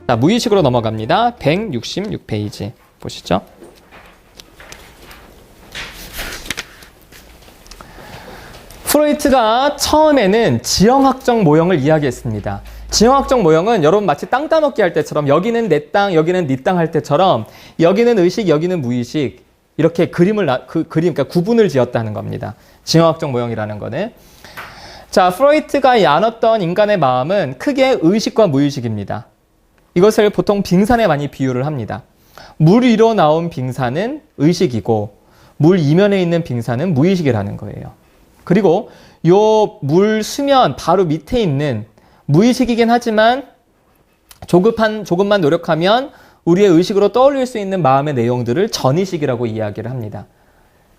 자, 무의식으로 넘어갑니다. 166페이지 보시죠. 프로이트가 처음에는 지형학적 모형을 이야기했습니다. 지형학적 모형은 여러분 마치 땅 따먹기 할 때처럼 여기는 내 땅, 여기는 네 땅 할 때처럼 여기는 의식, 여기는 무의식 이렇게 그러니까 구분을 지었다는 겁니다. 지형학적 모형이라는 거는. 자, 프로이트가 나눴던 인간의 마음은 크게 의식과 무의식입니다. 이것을 보통 빙산에 많이 비유를 합니다. 물 위로 나온 빙산은 의식이고 물 이면에 있는 빙산은 무의식이라는 거예요. 그리고 요 물 수면 바로 밑에 있는 무의식이긴 하지만 조금만 노력하면 우리의 의식으로 떠올릴 수 있는 마음의 내용들을 전의식이라고 이야기를 합니다.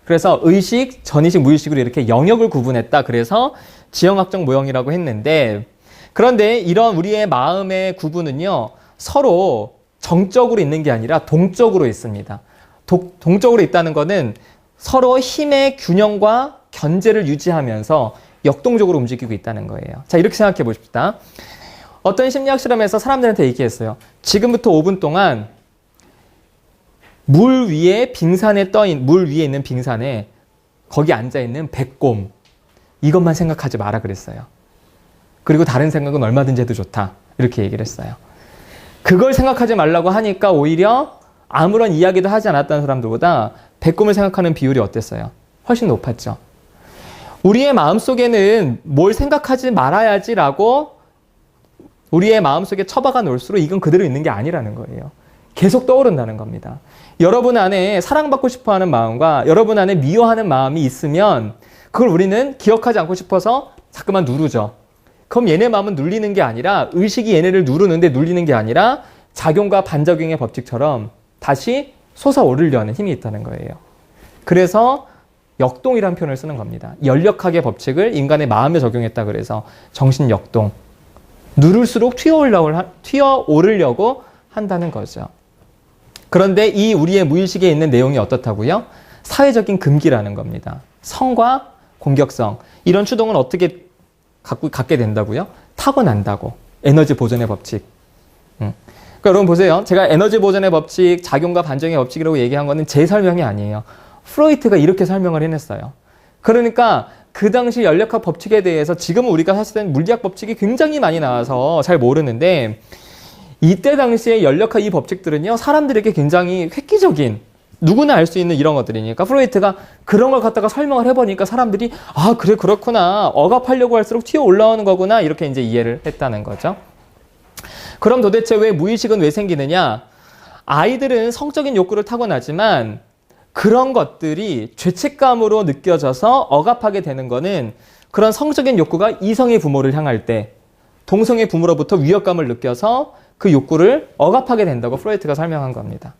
그래서 의식, 전의식, 무의식으로 이렇게 영역을 구분했다. 그래서 지형학적 모형이라고 했는데, 그런데 이런 우리의 마음의 구분은요, 서로 정적으로 있는 게 아니라 동적으로 있습니다. 동적으로 있다는 것은 서로 힘의 균형과 견제를 유지하면서 역동적으로 움직이고 있다는 거예요. 자, 이렇게 생각해 보십시다. 어떤 심리학 실험에서 사람들한테 얘기했어요. 지금부터 5분 동안 물 위에 있는 빙산에 거기 앉아있는 백곰, 이것만 생각하지 마라 그랬어요. 그리고 다른 생각은 얼마든지 해도 좋다. 이렇게 얘기를 했어요. 그걸 생각하지 말라고 하니까 오히려 아무런 이야기도 하지 않았다는 사람들보다 백곰을 생각하는 비율이 어땠어요? 훨씬 높았죠. 우리의 마음속에는 뭘 생각하지 말아야지라고 우리의 마음속에 처박아 놓을수록 이건 그대로 있는 게 아니라는 거예요. 계속 떠오른다는 겁니다. 여러분 안에 사랑받고 싶어하는 마음과 여러분 안에 미워하는 마음이 있으면 그걸 우리는 기억하지 않고 싶어서 자꾸만 누르죠. 그럼 얘네 마음은 눌리는 게 아니라 의식이 얘네를 누르는데 눌리는 게 아니라 작용과 반작용의 법칙처럼 다시 솟아오르려는 힘이 있다는 거예요. 그래서 역동이라는 표현을 쓰는 겁니다. 연력학의 법칙을 인간의 마음에 적용했다 그래서 정신역동. 누를수록 튀어오르려고 한다는 거죠. 그런데 이 우리의 무의식에 있는 내용이 어떻다고요? 사회적인 금기라는 겁니다. 성과 공격성. 이런 추동은 어떻게 갖게 된다고요? 타고난다고. 에너지 보존의 법칙. 그러니까 여러분 보세요. 제가 에너지 보존의 법칙, 작용과 반작용의 법칙이라고 얘기한 거는 제 설명이 아니에요. 프로이트가 이렇게 설명을 해냈어요. 그러니까 그 당시 연력학 법칙에 대해서 지금은 우리가 사실은 물리학 법칙이 굉장히 많이 나와서 잘 모르는데 이때 당시에 연력학 이 법칙들은요, 사람들에게 굉장히 획기적인, 누구나 알 수 있는 이런 것들이니까 프로이트가 그런 걸 갖다가 설명을 해보니까 사람들이 아, 그래, 그렇구나. 억압하려고 할수록 튀어 올라오는 거구나. 이렇게 이제 이해를 했다는 거죠. 그럼 도대체 왜 무의식은 왜 생기느냐? 아이들은 성적인 욕구를 타고나지만 그런 것들이 죄책감으로 느껴져서 억압하게 되는 거는 그런 성적인 욕구가 이성의 부모를 향할 때 동성의 부모로부터 위협감을 느껴서 그 욕구를 억압하게 된다고 프로이트가 설명한 겁니다.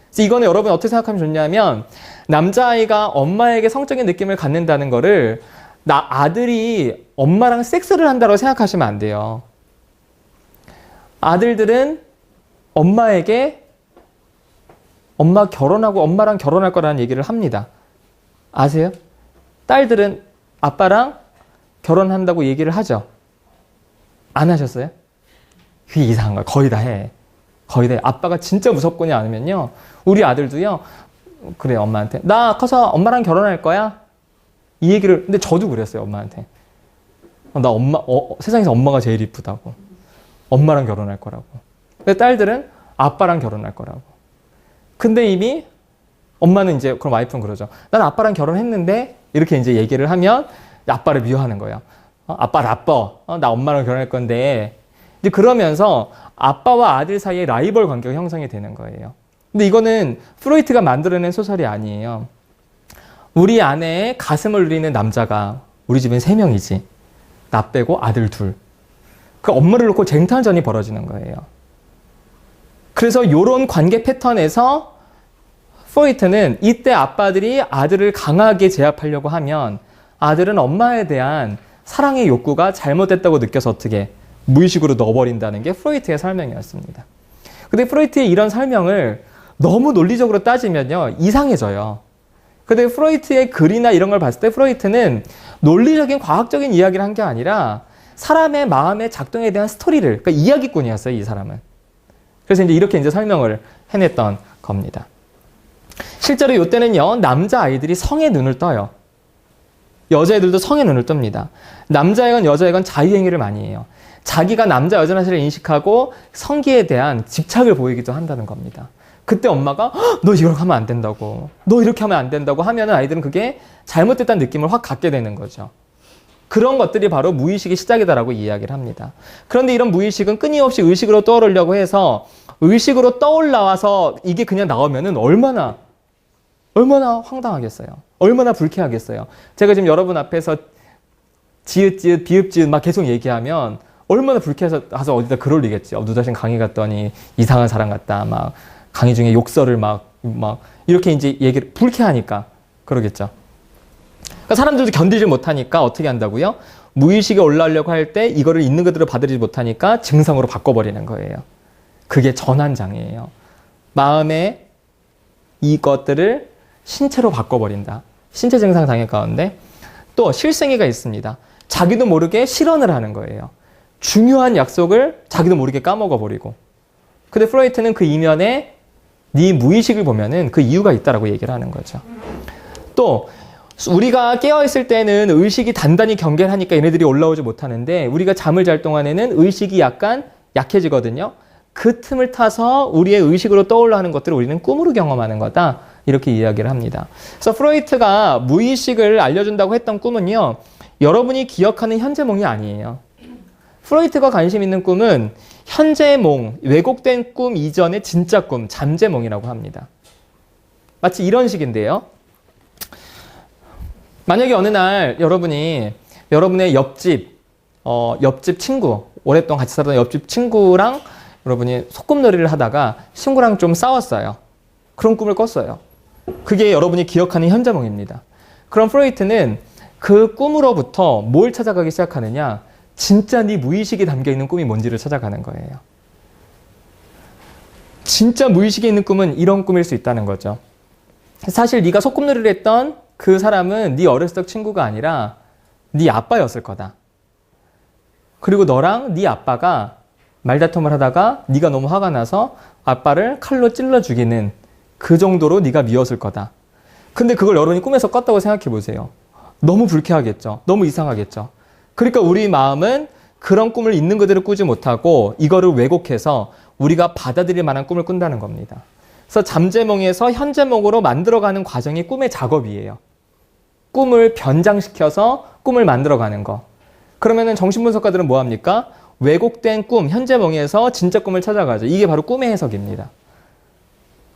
그래서 이거는 여러분 어떻게 생각하면 좋냐면 남자아이가 엄마에게 성적인 느낌을 갖는다는 거를 아들이 엄마랑 섹스를 한다고 생각하시면 안 돼요. 아들들은 엄마에게 엄마랑 결혼할 거라는 얘기를 합니다. 아세요? 딸들은 아빠랑 결혼한다고 얘기를 하죠. 안 하셨어요? 그게 이상한 거야. 거의 다 해. 거의 다 해. 아빠가 진짜 무섭거냐 않으면요. 우리 아들도요. 그래, 엄마한테. 나 커서 엄마랑 결혼할 거야? 이 얘기를, 근데 저도 그랬어요, 엄마한테. 나 세상에서 엄마가 제일 이쁘다고. 엄마랑 결혼할 거라고. 근데 딸들은 아빠랑 결혼할 거라고. 근데 이미 엄마는 이제 그럼 와이프는 그러죠. 난 아빠랑 결혼했는데 이렇게 이제 얘기를 하면 아빠를 미워하는 거예요. 아빠 나빠. 나 엄마랑 결혼할 건데. 이제 그러면서 아빠와 아들 사이에 라이벌 관계가 형성이 되는 거예요. 근데 이거는 프로이트가 만들어낸 소설이 아니에요. 우리 안에 가슴을 누리는 남자가 우리 집엔 3명이지. 나 빼고 아들 2. 그 엄마를 놓고 쟁탈전이 벌어지는 거예요. 그래서 이런 관계 패턴에서 프로이트는 이때 아빠들이 아들을 강하게 제압하려고 하면 아들은 엄마에 대한 사랑의 욕구가 잘못됐다고 느껴서 어떻게 무의식으로 넣어버린다는 게 프로이트의 설명이었습니다. 근데 프로이트의 이런 설명을 너무 논리적으로 따지면요, 이상해져요. 근데 프로이트의 글이나 이런 걸 봤을 때 프로이트는 논리적인 과학적인 이야기를 한 게 아니라 사람의 마음의 작동에 대한 스토리를, 그러니까 이야기꾼이었어요, 이 사람은. 그래서 이제 이렇게 이제 설명을 해냈던 겁니다. 실제로 이때는요, 남자아이들이 성에 눈을 떠요. 여자애들도 성에 눈을 뜹니다. 남자애건 여자애건 자유행위를 많이 해요. 자기가 남자 여자라는 사실을 인식하고 성기에 대한 집착을 보이기도 한다는 겁니다. 그때 엄마가 너 이걸 하면 안 된다고, 너 이렇게 하면 안 된다고 하면 아이들은 그게 잘못됐다는 느낌을 확 갖게 되는 거죠. 그런 것들이 바로 무의식의 시작이다라고 이야기를 합니다. 그런데 이런 무의식은 끊임없이 의식으로 떠오르려고 해서 의식으로 떠올라와서 이게 그냥 나오면은 얼마나 황당하겠어요. 얼마나 불쾌하겠어요. 제가 지금 여러분 앞에서 지읒지읒 비읍지읒 막 계속 얘기하면 얼마나 불쾌해서 가서 어디다 글 올리겠죠. 누가 신 강의 갔더니 이상한 사람 같다. 막 강의 중에 욕설을 막 이렇게 이제 얘기를 불쾌하니까 그러겠죠. 그러니까 사람들도 견디지 못하니까 어떻게 한다고요? 무의식에 올라오려고 할 때 이거를 있는 그대로 받아들이지 못하니까 증상으로 바꿔버리는 거예요. 그게 전환장애예요. 마음의 이것들을 신체로 바꿔버린다. 신체 증상 장애 가운데 또 실생애가 있습니다. 자기도 모르게 실언을 하는 거예요. 중요한 약속을 자기도 모르게 까먹어버리고. 근데 프로이트는 그 이면에 네 무의식을 보면은 그 이유가 있다라고 얘기를 하는 거죠. 또 우리가 깨어있을 때는 의식이 단단히 경계하니까 얘네들이 올라오지 못하는데 우리가 잠을 잘 동안에는 의식이 약간 약해지거든요. 그 틈을 타서 우리의 의식으로 떠올라하는 것들을 우리는 꿈으로 경험하는 거다. 이렇게 이야기를 합니다. 그래서 프로이트가 무의식을 알려준다고 했던 꿈은요. 여러분이 기억하는 현재몽이 아니에요. 프로이트가 관심 있는 꿈은 현재몽, 왜곡된 꿈 이전의 진짜 꿈, 잠재몽이라고 합니다. 마치 이런 식인데요. 만약에 어느 날 여러분이 여러분의 옆집 친구, 오랫동안 같이 살던 옆집 친구랑 여러분이 소꿉놀이를 하다가 친구랑 좀 싸웠어요. 그런 꿈을 꿨어요. 그게 여러분이 기억하는 현재몽입니다. 그럼 프로이트는 그 꿈으로부터 뭘 찾아가기 시작하느냐? 진짜 네 무의식에 담겨있는 꿈이 뭔지를 찾아가는 거예요. 진짜 무의식에 있는 꿈은 이런 꿈일 수 있다는 거죠. 사실 네가 소꿉놀이를 했던 그 사람은 네 어렸을 적 친구가 아니라 네 아빠였을 거다. 그리고 너랑 네 아빠가 말다툼을 하다가 네가 너무 화가 나서 아빠를 칼로 찔러 죽이는 그 정도로 네가 미웠을 거다. 근데 그걸 여러분이 꿈에서 꿨다고 생각해 보세요. 너무 불쾌하겠죠. 너무 이상하겠죠. 그러니까 우리 마음은 그런 꿈을 있는 그대로 꾸지 못하고 이거를 왜곡해서 우리가 받아들일 만한 꿈을 꾼다는 겁니다. 그래서 잠재몽에서 현재몽으로 만들어가는 과정이 꿈의 작업이에요. 꿈을 변장시켜서 꿈을 만들어가는 거. 그러면은 정신분석가들은 뭐 합니까? 왜곡된 꿈, 현재몽에서 진짜 꿈을 찾아가죠. 이게 바로 꿈의 해석입니다.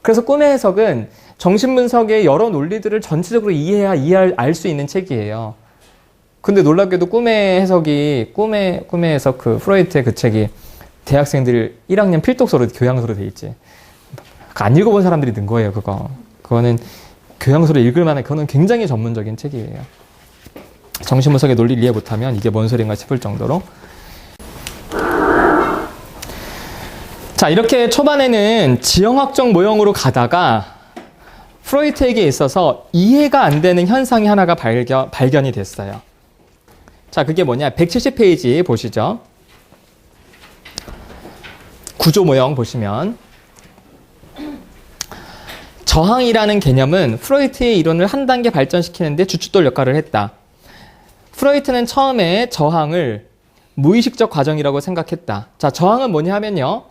그래서 꿈의 해석은 정신분석의 여러 논리들을 전체적으로 이해해야 알 수 있는 책이에요. 근데 놀랍게도 꿈의 해석이, 꿈의 해석, 프로이트의 그 책이 대학생들 1학년 필독서로, 교양서로 돼 있지. 안 읽어본 사람들이 는 거예요, 그거. 그거는 교양서로 읽을 만한, 그거는 굉장히 전문적인 책이에요. 정신분석의 논리를 이해 못하면 이게 뭔 소린가 싶을 정도로. 자, 이렇게 초반에는 지형학적 모형으로 가다가 프로이트에게 있어서 이해가 안 되는 현상이 하나가 발견이 됐어요. 자, 그게 뭐냐? 170페이지 보시죠. 구조 모형 보시면 저항이라는 개념은 프로이트의 이론을 한 단계 발전시키는데 주춧돌 역할을 했다. 프로이트는 처음에 저항을 무의식적 과정이라고 생각했다. 자, 저항은 뭐냐 하면요.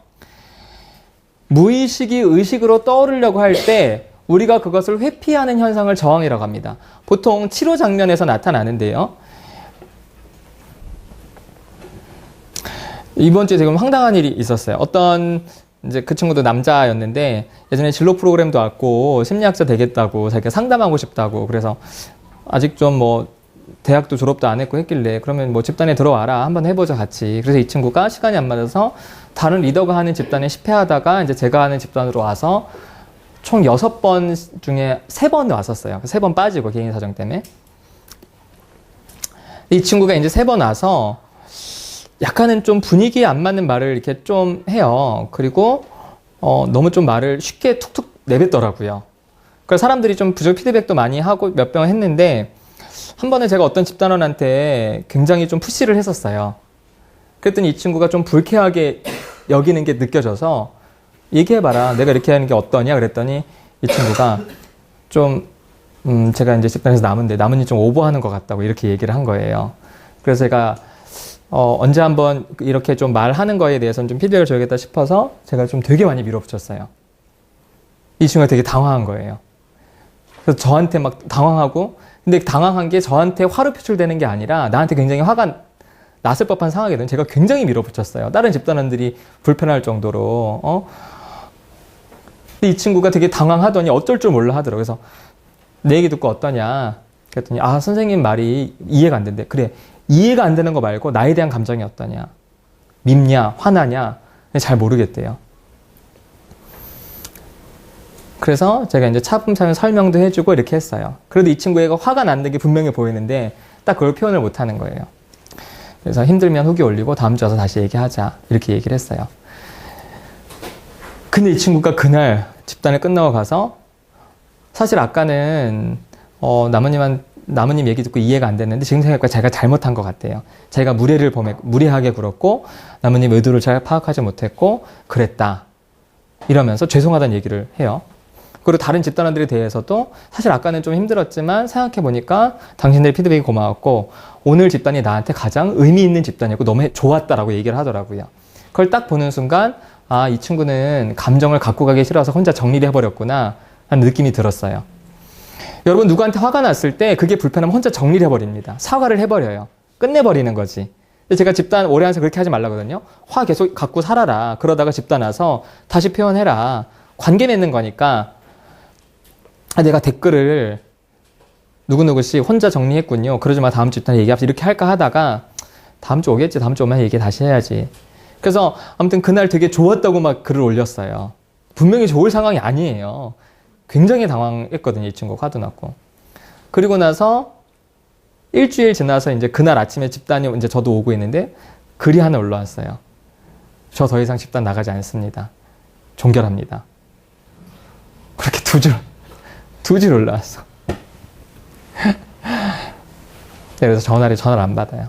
무의식이 의식으로 떠오르려고 할 때 우리가 그것을 회피하는 현상을 저항이라고 합니다. 보통 치료 장면에서 나타나는데요. 이번 주에 지금 황당한 일이 있었어요. 어떤 이제 그 친구도 남자였는데 예전에 진로 프로그램도 왔고 심리학자 되겠다고 자기가 상담하고 싶다고 그래서 아직 좀 뭐 대학도 졸업도 안 했고 했길래 그러면 뭐 집단에 들어와라 한번 해보자 같이. 그래서 이 친구가 시간이 안 맞아서 다른 리더가 하는 집단에 10회 하다가 이제 제가 하는 집단으로 와서 총 6번 중에 3번 왔었어요. 3번 빠지고 개인 사정 때문에. 이 친구가 이제 3번 와서 약간은 좀 분위기에 안 맞는 말을 이렇게 좀 해요. 그리고 너무 좀 말을 쉽게 툭툭 내뱉더라고요. 그래서 사람들이 좀 부적 피드백도 많이 하고 몇 번 했는데 한 번에 제가 어떤 집단원한테 굉장히 좀 푸시를 했었어요. 그랬더니 이 친구가 좀 불쾌하게 여기는 게 느껴져서 얘기해봐라. 내가 이렇게 하는 게 어떠냐? 그랬더니 이 친구가 좀, 제가 이제 집단에서 남은이 좀 오버하는 것 같다고 이렇게 얘기를 한 거예요. 그래서 제가, 언제 한번 이렇게 좀 말하는 거에 대해서는 좀 피드백을 줘야겠다 싶어서 제가 좀 되게 많이 밀어붙였어요. 이 친구가 되게 당황한 거예요. 그래서 저한테 막 당황하고, 근데 당황한 게 저한테 화로 표출되는 게 아니라 나한테 굉장히 화가 났을 법한 상황이거든요. 제가 굉장히 밀어붙였어요. 다른 집단원들이 불편할 정도로, 근데 이 친구가 되게 당황하더니 어쩔 줄 몰라 하더라고요. 그래서 내 얘기 듣고 어떠냐? 그랬더니, 선생님 말이 이해가 안 된대. 그래, 이해가 안 되는 거 말고 나에 대한 감정이 어떠냐? 밉냐? 화나냐? 잘 모르겠대요. 그래서 제가 이제 차분차분 설명도 해주고 이렇게 했어요. 그래도 이 친구가 화가 나는 게 분명히 보이는데 딱 그걸 표현을 못 하는 거예요. 그래서 힘들면 후기 올리고 다음 주 와서 다시 얘기하자. 이렇게 얘기를 했어요. 근데 이 친구가 그날 집단을 끝나고 가서 사실 아까는 나무님 얘기 듣고 이해가 안 됐는데 지금 생각해보니까 제가 잘못한 것 같대요. 제가 무례하게 굴었고 나무님 의도를 잘 파악하지 못했고 그랬다. 이러면서 죄송하다는 얘기를 해요. 그리고 다른 집단원들에 대해서도 사실 아까는 좀 힘들었지만 생각해보니까 당신들의 피드백이 고마웠고 오늘 집단이 나한테 가장 의미 있는 집단이었고 너무 좋았다라고 얘기를 하더라고요. 그걸 딱 보는 순간 이 친구는 감정을 갖고 가기 싫어서 혼자 정리를 해버렸구나 하는 느낌이 들었어요. 여러분 누구한테 화가 났을 때 그게 불편하면 혼자 정리를 해버립니다. 사과를 해버려요. 끝내버리는 거지. 제가 집단 오래 하면서 그렇게 하지 말라거든요. 화 계속 갖고 살아라. 그러다가 집단 와서 다시 표현해라. 관계 맺는 거니까 내가 댓글을 누구누구씨 혼자 정리했군요. 그러지 마. 다음 주 집단에 얘기합시다. 이렇게 할까 하다가 다음 주 오겠지. 다음 주 오면 얘기 다시 해야지. 그래서 아무튼 그날 되게 좋았다고 막 글을 올렸어요. 분명히 좋을 상황이 아니에요. 굉장히 당황했거든요. 이 친구 화도 났고. 그리고 나서 일주일 지나서 이제 그날 아침에 집단이 이제 저도 오고 있는데 글이 하나 올라왔어요. 저 더 이상 집단 나가지 않습니다. 종결합니다. 그렇게 두 줄 올라왔어. 그래서 전화를 안 받아요.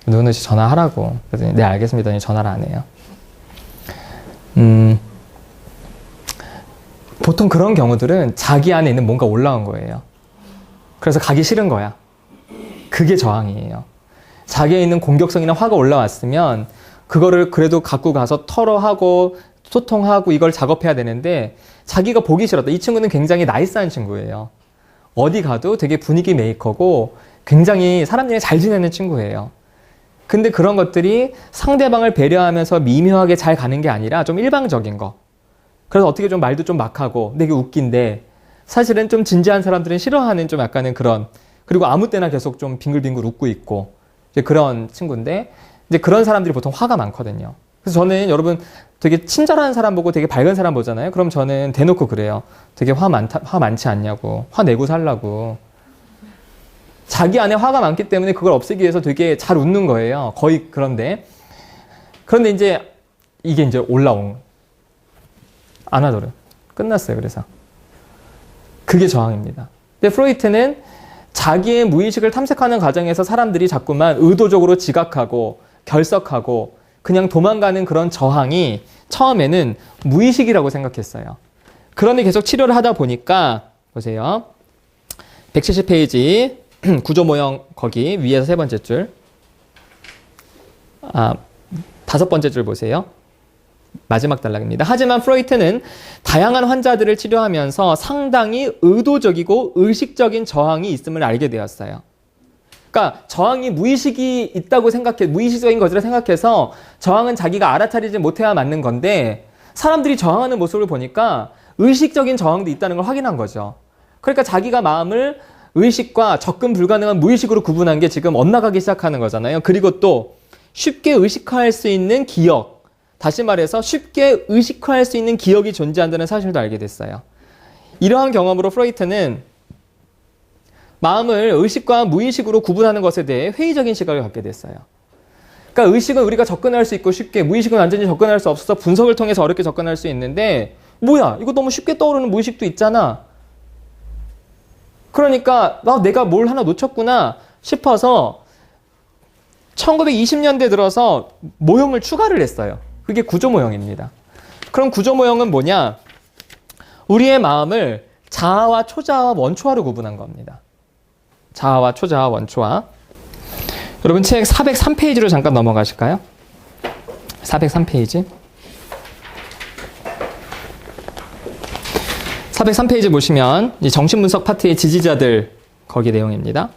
누누이 전화하라고. 그랬더니 네 알겠습니다. 전화를 안 해요. 보통 그런 경우들은 자기 안에 있는 뭔가 올라온 거예요. 그래서 가기 싫은 거야. 그게 저항이에요. 자기에 있는 공격성이나 화가 올라왔으면 그거를 그래도 갖고 가서 털어하고 소통하고 이걸 작업해야 되는데 자기가 보기 싫었다. 이 친구는 굉장히 나이스한 친구예요. 어디 가도 되게 분위기 메이커고 굉장히 사람들이 잘 지내는 친구예요. 근데 그런 것들이 상대방을 배려하면서 미묘하게 잘 가는 게 아니라 좀 일방적인 거. 그래서 어떻게 좀 말도 좀 막 하고 되게 웃긴데 사실은 좀 진지한 사람들은 싫어하는 좀 약간은 그런 그리고 아무 때나 계속 좀 빙글빙글 웃고 있고 이제 그런 친구인데 이제 그런 사람들이 보통 화가 많거든요. 그래서 저는 여러분 되게 친절한 사람 보고 되게 밝은 사람 보잖아요. 그럼 저는 대놓고 그래요. 되게 화 많지 않냐고. 화 내고 살라고. 자기 안에 화가 많기 때문에 그걸 없애기 위해서 되게 잘 웃는 거예요. 거의 그런데 이제 이게 이제 올라온 안 하더래요. 끝났어요. 그래서 그게 저항입니다. 근데 프로이트는 자기의 무의식을 탐색하는 과정에서 사람들이 자꾸만 의도적으로 지각하고 결석하고 그냥 도망가는 그런 저항이 처음에는 무의식이라고 생각했어요. 그런데 계속 치료를 하다 보니까 보세요. 170페이지 구조 모형 거기 위에서 세 번째 줄 다섯 번째 줄 보세요. 마지막 단락입니다. 하지만 프로이트는 다양한 환자들을 치료하면서 상당히 의도적이고 의식적인 저항이 있음을 알게 되었어요. 그러니까 저항이 무의식이 있다고 무의식적인 것이라 생각해서 저항은 자기가 알아차리지 못해야 맞는 건데 사람들이 저항하는 모습을 보니까 의식적인 저항도 있다는 걸 확인한 거죠. 그러니까 자기가 마음을 의식과 접근 불가능한 무의식으로 구분한 게 지금 엇나가기 시작하는 거잖아요. 그리고 또 쉽게 의식화할 수 있는 기억, 다시 말해서 쉽게 의식화할 수 있는 기억이 존재한다는 사실도 알게 됐어요. 이러한 경험으로 프로이트는 마음을 의식과 무의식으로 구분하는 것에 대해 회의적인 시각을 갖게 됐어요. 그러니까 의식은 우리가 접근할 수 있고 쉽게, 무의식은 완전히 접근할 수 없어서 분석을 통해서 어렵게 접근할 수 있는데 뭐야, 이거 너무 쉽게 떠오르는 무의식도 있잖아. 그러니까 내가 뭘 하나 놓쳤구나 싶어서 1920년대 들어서 모형을 추가를 했어요. 그게 구조 모형입니다. 그럼 구조 모형은 뭐냐? 우리의 마음을 자아와 초자아와 원초아로 구분한 겁니다. 자아와 초자아, 원초아. 여러분 책 403페이지로 잠깐 넘어가실까요? 403페이지. 403페이지 보시면 정신분석 파트의 지지자들 거기 내용입니다.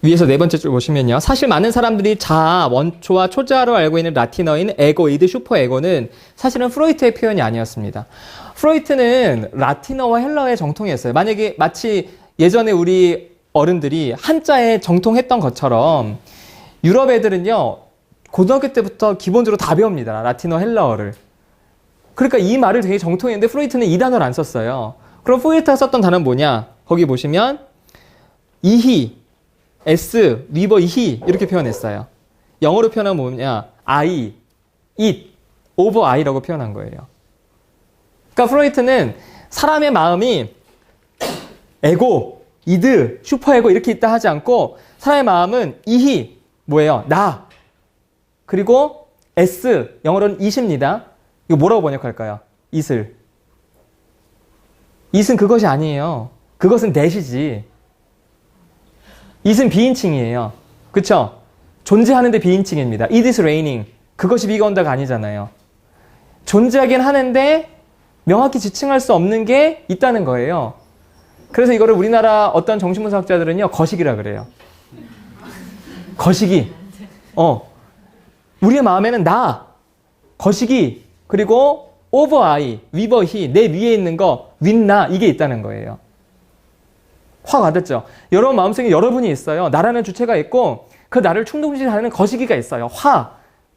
위에서 네 번째 줄 보시면요. 사실 많은 사람들이 자아, 원초와 초자아로 알고 있는 라틴어인 에고이드, 슈퍼에고는 사실은 프로이트의 표현이 아니었습니다. 프로이트는 라틴어와 헬라어에 정통했어요. 만약에 마치 예전에 우리 어른들이 한자에 정통했던 것처럼 유럽 애들은요. 고등학교 때부터 기본적으로 다 배웁니다. 라틴어, 헬라어를. 그러니까 이 말을 되게 정통했는데 프로이트는 이 단어를 안 썼어요. 그럼 프로이트가 썼던 단어는 뭐냐? 거기 보시면 이히, S, 위버 히 이렇게 표현했어요. 영어로 표현하면 뭐냐? I, it, over I라고 표현한 거예요. 그러니까 프로이트는 사람의 마음이 에고, 이드, 슈퍼에고 이렇게 있다 하지 않고 사람의 마음은 이히, 뭐예요? 나. 그리고 S, 영어로는 it입니다. 이거 뭐라고 번역할까요? it을. it은 그것이 아니에요. 그것은 that이지. it은 비인칭이에요. 그쵸? 존재하는데 비인칭입니다. It is raining. 그것이 비가 온다가 아니잖아요. 존재하긴 하는데 명확히 지칭할 수 없는 게 있다는 거예요. 그래서 이거를 우리나라 어떤 정신분석학자들은요, 거시기라 그래요. 거시기. 우리의 마음에는 나, 거시기, 그리고 over I, 위버 히, 내 위에 있는 거, 윗나, 이게 있다는 거예요. 확 와닿죠? 여러분 마음속에 여러분이 있어요. 나라는 주체가 있고 그 나를 충동질하는 거시기가 있어요.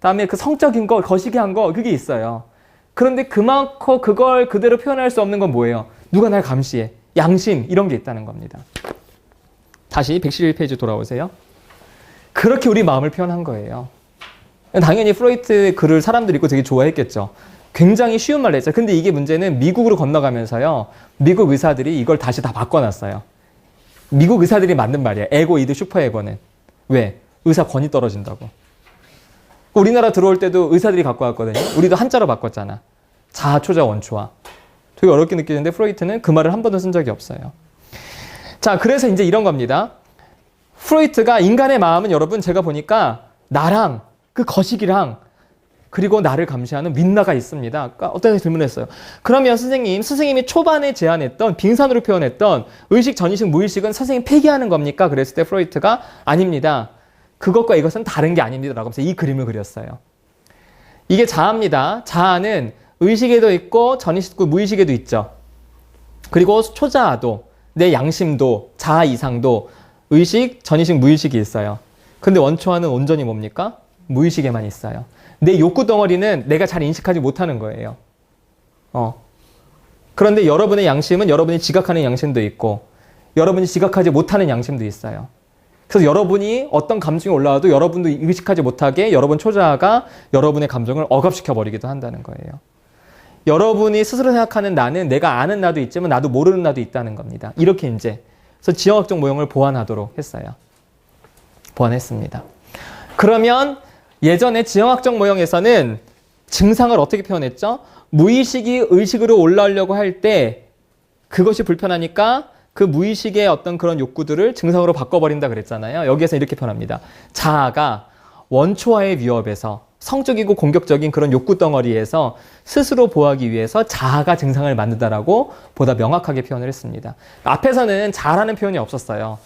다음에 그 성적인 거, 거시기한 거, 그게 있어요. 그런데 그만큼 그걸 그대로 표현할 수 없는 건 뭐예요? 누가 날 감시해? 양심, 이런 게 있다는 겁니다. 다시 111페이지 돌아오세요. 그렇게 우리 마음을 표현한 거예요. 당연히 프로이트 글을 사람들이 읽고 되게 좋아했겠죠. 굉장히 쉬운 말로 했죠. 근데 이게 문제는 미국으로 건너가면서요. 미국 의사들이 이걸 다시 다 바꿔놨어요. 미국 의사들이 만든 말이야. 에고이드, 슈퍼에고는. 왜? 의사 권위 떨어진다고. 우리나라 들어올 때도 의사들이 갖고 왔거든요. 우리도 한자로 바꿨잖아. 자아, 초자, 원초아. 되게 어렵게 느끼는데 프로이트는 그 말을 한 번도 쓴 적이 없어요. 자, 그래서 이제 이런 겁니다. 프로이트가 인간의 마음은 여러분 제가 보니까 나랑 그 거시기랑 그리고 나를 감시하는 윗나가 있습니다. 그러니까 어떤 질문을 했어요. 그러면 선생님이 초반에 제안했던 빙산으로 표현했던 의식, 전의식, 무의식은 선생님 폐기하는 겁니까? 그랬을 때 프로이트가 아닙니다. 그것과 이것은 다른 게 아닙니다. 라고 하면서 이 그림을 그렸어요. 이게 자아입니다. 자아는 의식에도 있고 전의식도 무의식에도 있죠. 그리고 초자아도, 내 양심도, 자아 이상도 의식, 전의식, 무의식이 있어요. 근데 원초아는 온전히 뭡니까? 무의식에만 있어요. 내 욕구 덩어리는 내가 잘 인식하지 못하는 거예요. 그런데 여러분의 양심은 여러분이 지각하는 양심도 있고 여러분이 지각하지 못하는 양심도 있어요. 그래서 여러분이 어떤 감정이 올라와도 여러분도 의식하지 못하게 여러분 초자아가 여러분의 감정을 억압시켜 버리기도 한다는 거예요. 여러분이 스스로 생각하는 나는 내가 아는 나도 있지만 나도 모르는 나도 있다는 겁니다. 이렇게 이제 그래서 지형학적 모형을 보완하도록 했어요. 보완했습니다. 그러면 예전에 지형학적 모형에서는 증상을 어떻게 표현했죠? 무의식이 의식으로 올라오려고 할 때 그것이 불편하니까 그 무의식의 어떤 그런 욕구들을 증상으로 바꿔버린다 그랬잖아요. 여기에서 이렇게 표현합니다. 자아가 원초와의 위협에서 성적이고 공격적인 그런 욕구 덩어리에서 스스로 보호하기 위해서 자아가 증상을 만든다라고 보다 명확하게 표현을 했습니다. 앞에서는 자아라는 표현이 없었어요.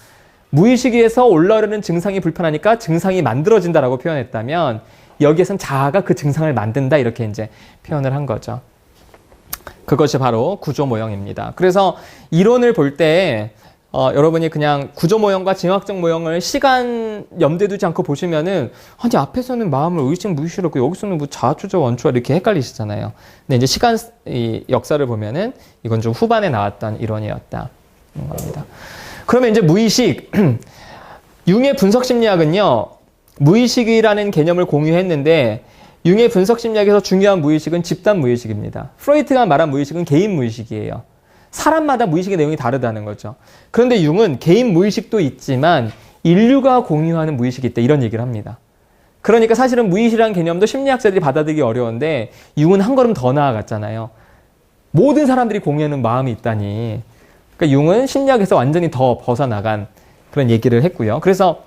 무의식에서 올라오는 증상이 불편하니까 증상이 만들어진다라고 표현했다면 여기에선 자아가 그 증상을 만든다 이렇게 이제 표현을 한 거죠. 그것이 바로 구조 모형입니다. 그래서 이론을 볼 때 여러분이 그냥 구조 모형과 지형학적 모형을 시간 염두에 두지 않고 보시면은 아니 앞에서는 마음을 의식 무의식이라고 여기서는 뭐 자아, 초자, 원초아 이렇게 헷갈리시잖아요. 근데 이제 시간 역사를 보면은 이건 좀 후반에 나왔던 이론이었다 겁니다. 그러면 이제 무의식, 융의 분석심리학은요, 무의식이라는 개념을 공유했는데, 융의 분석심리학에서 중요한 무의식은 집단 무의식입니다. 프로이트가 말한 무의식은 개인 무의식이에요. 사람마다 무의식의 내용이 다르다는 거죠. 그런데 융은 개인 무의식도 있지만, 인류가 공유하는 무의식이 있다, 이런 얘기를 합니다. 그러니까 사실은 무의식이라는 개념도 심리학자들이 받아들이기 어려운데 융은 한 걸음 더 나아갔잖아요. 모든 사람들이 공유하는 마음이 있다니. 그러니까 융은 심리학에서 완전히 더 벗어나간 그런 얘기를 했고요. 그래서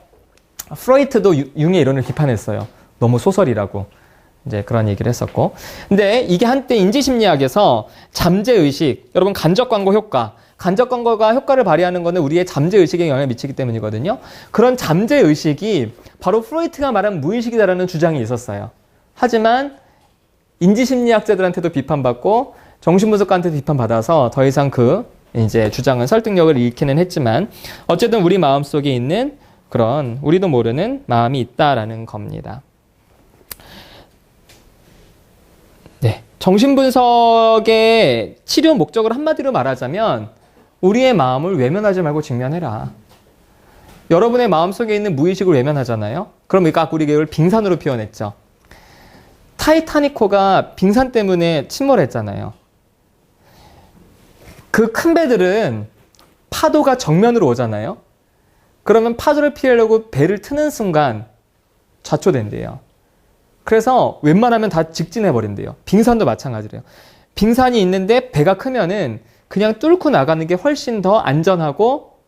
프로이트도 융의 이론을 비판했어요. 너무 소설이라고. 이제 그런 얘기를 했었고. 근데 이게 한때 인지심리학에서 잠재의식, 여러분 간접광고 효과. 간접광고가 효과를 발휘하는 것은 우리의 잠재의식에 영향을 미치기 때문이거든요. 그런 잠재의식이 바로 프로이트가 말한 무의식이다라는 주장이 있었어요. 하지만 인지심리학자들한테도 비판받고 정신분석가한테도 비판받아서 더 이상 그 이제 주장은 설득력을 잃기는 했지만 어쨌든 우리 마음속에 있는 그런 우리도 모르는 마음이 있다라는 겁니다. 네, 정신분석의 치료 목적을 한마디로 말하자면 우리의 마음을 외면하지 말고 직면해라. 여러분의 마음속에 있는 무의식을 외면하잖아요. 그럼 아까 우리가 이걸 빙산으로 표현했죠. 타이타닉호가 빙산 때문에 침몰했잖아요. 그 큰 배들은 파도가 정면으로 오잖아요. 그러면 파도를 피하려고 배를 트는 순간 좌초된대요. 그래서 웬만하면 다 직진해버린대요. 빙산도 마찬가지래요. 빙산이 있는데 배가 크면은 그냥 뚫고 나가는 게 훨씬 더 안전하고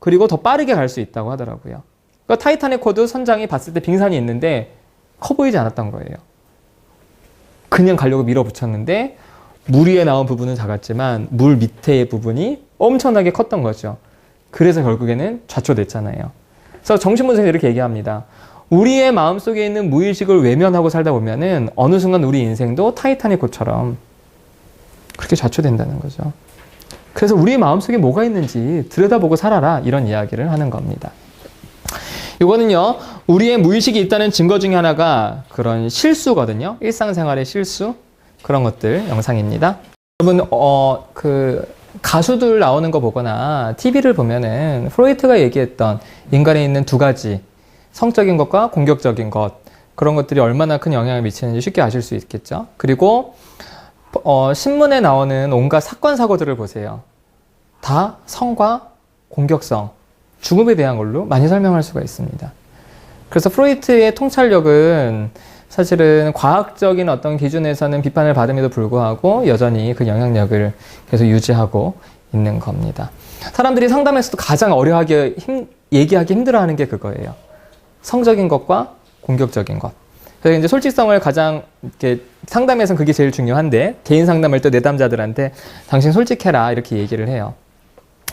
그리고 더 빠르게 갈 수 있다고 하더라고요. 그러니까 타이타닉호도 선장이 봤을 때 빙산이 있는데 커 보이지 않았던 거예요. 그냥 가려고 밀어붙였는데 물 위에 나온 부분은 작았지만 물 밑에 부분이 엄청나게 컸던 거죠. 그래서 결국에는 좌초됐잖아요. 그래서 정신분석이 이렇게 얘기합니다. 우리의 마음속에 있는 무의식을 외면하고 살다 보면은 어느 순간 우리 인생도 타이타닉호처럼 그렇게 좌초된다는 거죠. 그래서 우리 마음속에 뭐가 있는지 들여다보고 살아라 이런 이야기를 하는 겁니다. 이거는요, 우리의 무의식이 있다는 증거 중에 하나가 그런 실수거든요. 일상생활의 실수 그런 것들 영상입니다. 여러분 그 가수들 나오는 거 보거나 TV를 보면은 프로이트가 얘기했던 인간에 있는 두 가지 성적인 것과 공격적인 것 그런 것들이 얼마나 큰 영향을 미치는지 쉽게 아실 수 있겠죠. 그리고 신문에 나오는 온갖 사건 사고들을 보세요. 다 성과 공격성, 죽음에 대한 걸로 많이 설명할 수가 있습니다. 그래서 프로이트의 통찰력은 사실은 과학적인 어떤 기준에서는 비판을 받음에도 불구하고 여전히 그 영향력을 계속 유지하고 있는 겁니다. 사람들이 상담에서도 가장 어려워하기, 얘기하기 힘들어하는 게 그거예요. 성적인 것과 공격적인 것. 그래서 이제 솔직성을 가장 이렇게 상담에서는 그게 제일 중요한데 개인 상담할 때 내담자들한테 당신 솔직해라 이렇게 얘기를 해요.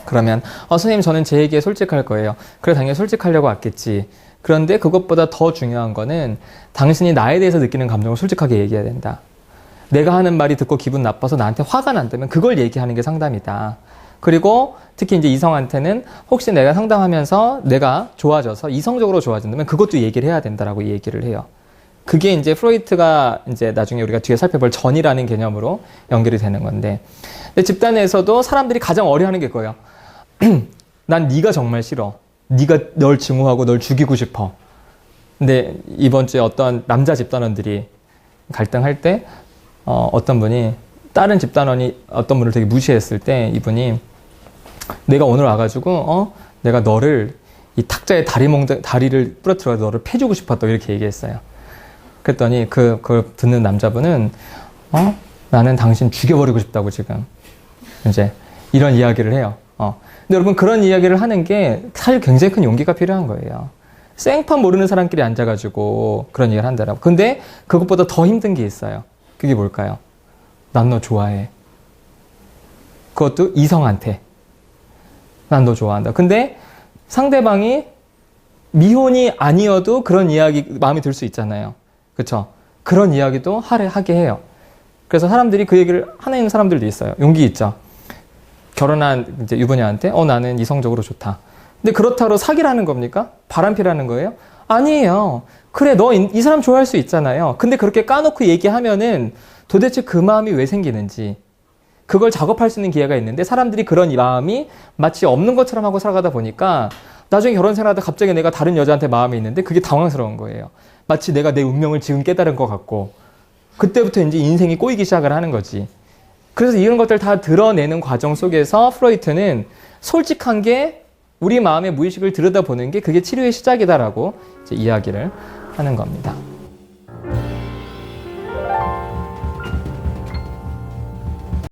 그러면 선생님 저는 제 얘기에 솔직할 거예요. 그래 당연히 솔직하려고 왔겠지. 그런데 그것보다 더 중요한 거는 당신이 나에 대해서 느끼는 감정을 솔직하게 얘기해야 된다. 내가 하는 말이 듣고 기분 나빠서 나한테 화가 난다면 그걸 얘기하는 게 상담이다. 그리고 특히 이제 이성한테는 혹시 내가 상담하면서 내가 좋아져서 이성적으로 좋아진다면 그것도 얘기를 해야 된다라고 얘기를 해요. 그게 이제 프로이트가 이제 나중에 우리가 뒤에 살펴볼 전이라는 개념으로 연결이 되는 건데, 근데 집단에서도 사람들이 가장 어려워하는 게 그거예요. 난 네가 정말 싫어. 네가 널 증오하고 널 죽이고 싶어. 근데 이번 주에 어떤 남자 집단원들이 갈등할 때 어떤 분이 다른 집단원이 어떤 분을 되게 무시했을 때 이분이 내가 오늘 와가지고 내가 너를 이 탁자에 다리를 부러뜨려 너를 패주고 싶었다 이렇게 얘기했어요. 그랬더니 그걸 듣는 남자분은 나는 당신 죽여버리고 싶다고 지금 이제 이런 이야기를 해요. 근데 여러분 그런 이야기를 하는 게 사실 굉장히 큰 용기가 필요한 거예요. 생판 모르는 사람끼리 앉아가지고 그런 얘기를 한다라고. 근데 그것보다 더 힘든 게 있어요. 그게 뭘까요? 난 너 좋아해. 그것도 이성한테. 난 너 좋아한다. 근데 상대방이 미혼이 아니어도 그런 이야기 마음에 들 수 있잖아요. 그쵸? 그런 이야기도 하게 해요. 그래서 사람들이 그 얘기를 하는 사람들도 있어요. 용기 있죠. 결혼한 이제 유부녀한테 나는 이성적으로 좋다. 근데 그렇다고 사기라는 겁니까? 바람피라는 거예요? 아니에요. 그래 너 이 사람 좋아할 수 있잖아요. 근데 그렇게 까놓고 얘기하면은 도대체 그 마음이 왜 생기는지 그걸 작업할 수 있는 기회가 있는데 사람들이 그런 마음이 마치 없는 것처럼 하고 살아가다 보니까 나중에 결혼 생활하다 갑자기 내가 다른 여자한테 마음이 있는데 그게 당황스러운 거예요. 마치 내가 내 운명을 지금 깨달은 것 같고 그때부터 이제 인생이 꼬이기 시작을 하는 거지. 그래서 이런 것들 다 드러내는 과정 속에서 프로이트는 솔직한 게 우리 마음의 무의식을 들여다보는 게 그게 치료의 시작이다라고 이제 이야기를 하는 겁니다.